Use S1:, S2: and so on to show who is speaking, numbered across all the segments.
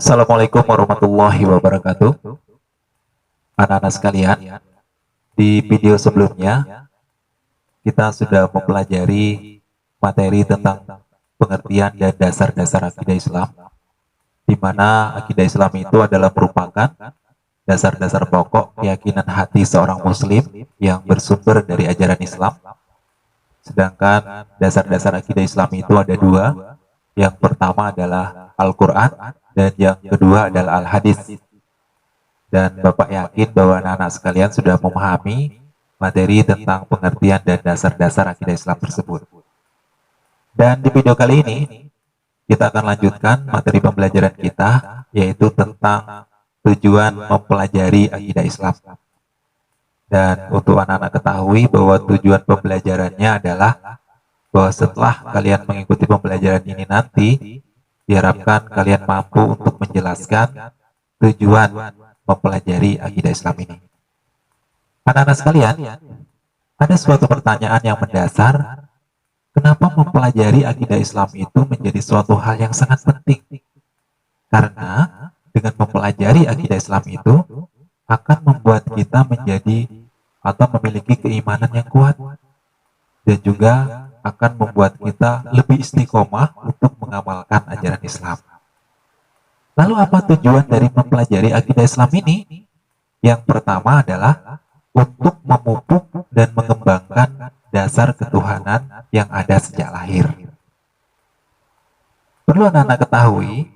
S1: Assalamualaikum warahmatullahi wabarakatuh. Anak-anak sekalian, di video sebelumnya kita sudah mempelajari materi tentang pengertian dan dasar-dasar akidah Islam, di mana akidah Islam itu adalah merupakan dasar-dasar pokok keyakinan hati seorang muslim yang bersumber dari ajaran Islam. Sedangkan dasar-dasar akidah Islam itu ada dua. Yang pertama adalah Al-Quran dan yang kedua adalah Al-Hadis. Dan Bapak yakin bahwa anak-anak sekalian sudah memahami materi tentang pengertian dan dasar-dasar akidah Islam tersebut. Dan di video kali ini, kita akan lanjutkan materi pembelajaran kita, yaitu tentang tujuan mempelajari akidah Islam. Dan untuk anak-anak ketahui bahwa tujuan pembelajarannya adalah bahwa setelah kalian mengikuti pembelajaran ini nanti, diharapkan kalian mampu untuk menjelaskan tujuan mempelajari akidah Islam ini. Anak-anak sekalian, ada suatu pertanyaan yang mendasar, kenapa mempelajari akidah Islam itu menjadi suatu hal yang sangat penting? Karena dengan mempelajari akidah Islam itu akan membuat kita menjadi atau memiliki keimanan yang kuat, dan juga akan membuat kita lebih istiqomah untuk mengamalkan ajaran Islam. Lalu apa tujuan dari mempelajari akidah Islam ini? Yang pertama adalah untuk memupuk dan mengembangkan dasar ketuhanan yang ada sejak lahir. Perlu anak-anak ketahui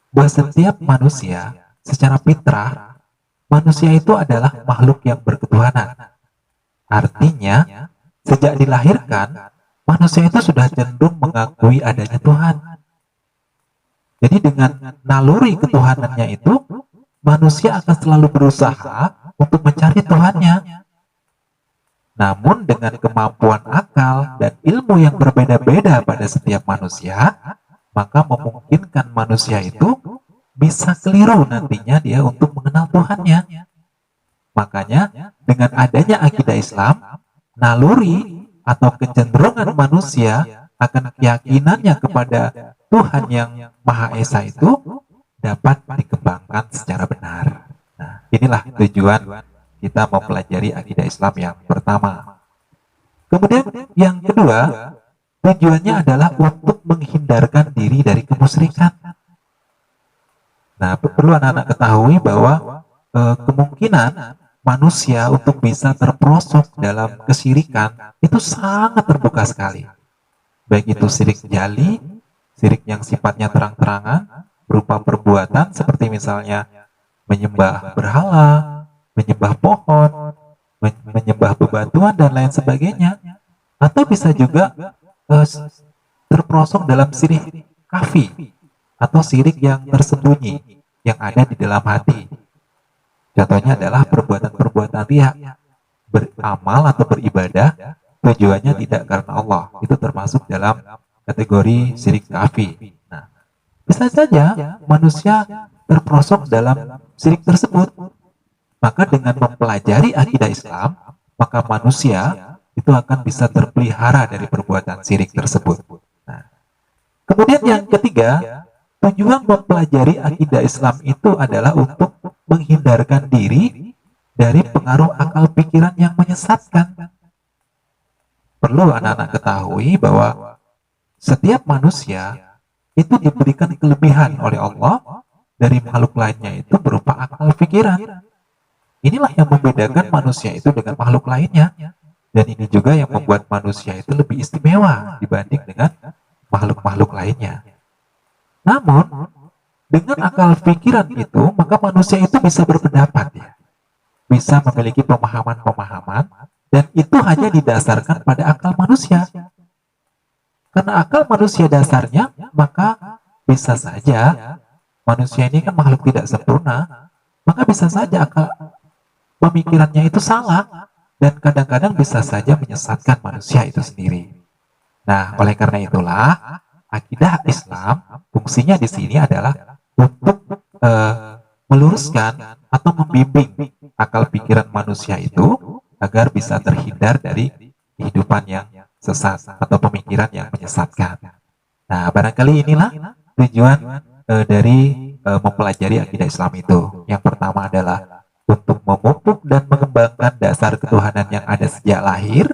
S1: bahwa setiap manusia secara fitrah, manusia itu adalah makhluk yang berketuhanan. Artinya, sejak dilahirkan, manusia itu sudah cenderung mengakui adanya Tuhan. Jadi dengan naluri ketuhanannya itu, manusia akan selalu berusaha untuk mencari Tuhannya. Namun dengan kemampuan akal dan ilmu yang berbeda-beda pada setiap manusia, maka memungkinkan manusia itu bisa keliru nantinya dia untuk mengenal Tuhannya. Makanya dengan adanya akidah Islam, naluri atau kecenderungan manusia akan keyakinannya kepada Tuhan yang Maha Esa itu dapat dikembangkan secara benar. Nah, inilah tujuan kita mempelajari akidah Islam yang pertama. Kemudian yang kedua, tujuannya adalah untuk menghindarkan diri dari kemusyrikan. Nah, perlu anak-anak ketahui bahwa kemungkinan manusia untuk bisa terperosok dalam kesyirikan itu sangat terbuka sekali. Baik itu syirik jali, syirik yang sifatnya terang-terangan, berupa perbuatan seperti misalnya menyembah berhala, menyembah pohon, menyembah bebatuan dan lain sebagainya. Atau bisa juga terperosok dalam syirik khafi atau syirik yang tersembunyi yang ada di dalam hati. Contohnya adalah perbuatan-perbuatan riya, beramal atau beribadah tujuannya tidak karena Allah. Itu termasuk dalam kategori syirik khafi. Nah, bisa saja manusia terperosok dalam syirik tersebut. Maka dengan mempelajari akidah Islam, maka manusia itu akan bisa terpelihara dari perbuatan syirik tersebut. Nah, kemudian yang ketiga, tujuan mempelajari akidah Islam itu adalah untuk menghindarkan diri dari pengaruh akal pikiran yang menyesatkan. Perlu anak-anak ketahui bahwa setiap manusia itu diberikan kelebihan oleh Allah dari makhluk lainnya itu berupa akal pikiran. Inilah yang membedakan manusia itu dengan makhluk lainnya. Dan ini juga yang membuat manusia itu lebih istimewa dibanding dengan makhluk-makhluk lainnya. Namun, dengan akal pikiran itu, maka manusia itu bisa berpendapat, ya. Bisa memiliki pemahaman-pemahaman, dan itu hanya didasarkan pada akal manusia. Karena akal manusia dasarnya, maka bisa saja manusia ini kan makhluk tidak sempurna, maka bisa saja akal pemikirannya itu salah, dan kadang-kadang bisa saja menyesatkan manusia itu sendiri. Nah, oleh karena itulah, akidah Islam fungsinya di sini adalah untuk meluruskan atau membimbing akal pikiran manusia itu agar bisa terhindar dari kehidupan yang sesat atau pemikiran yang menyesatkan. Nah, barangkali inilah tujuan dari mempelajari akidah Islam itu. Yang pertama adalah untuk memupuk dan mengembangkan dasar ketuhanan yang ada sejak lahir.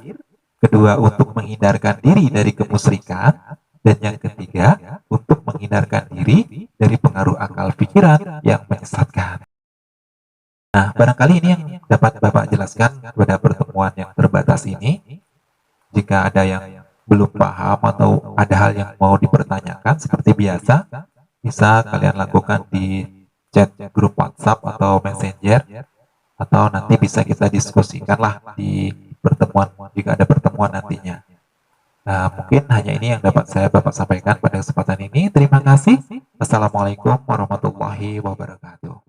S1: Kedua, untuk menghindarkan diri dari kemusyrikan. Dan yang ketiga, untuk menghindarkan diri dari pengaruh akal pikiran yang menyesatkan. Nah, barangkali ini yang dapat Bapak jelaskan pada pertemuan yang terbatas ini. Jika ada yang belum paham atau ada hal yang mau dipertanyakan seperti biasa, bisa kalian lakukan di chat grup WhatsApp atau Messenger, atau nanti bisa kita diskusikanlah di pertemuan jika ada pertemuan nantinya. Nah, mungkin hanya ini yang dapat saya Bapak sampaikan pada kesempatan ini. Terima kasih. Assalamualaikum warahmatullahi wabarakatuh.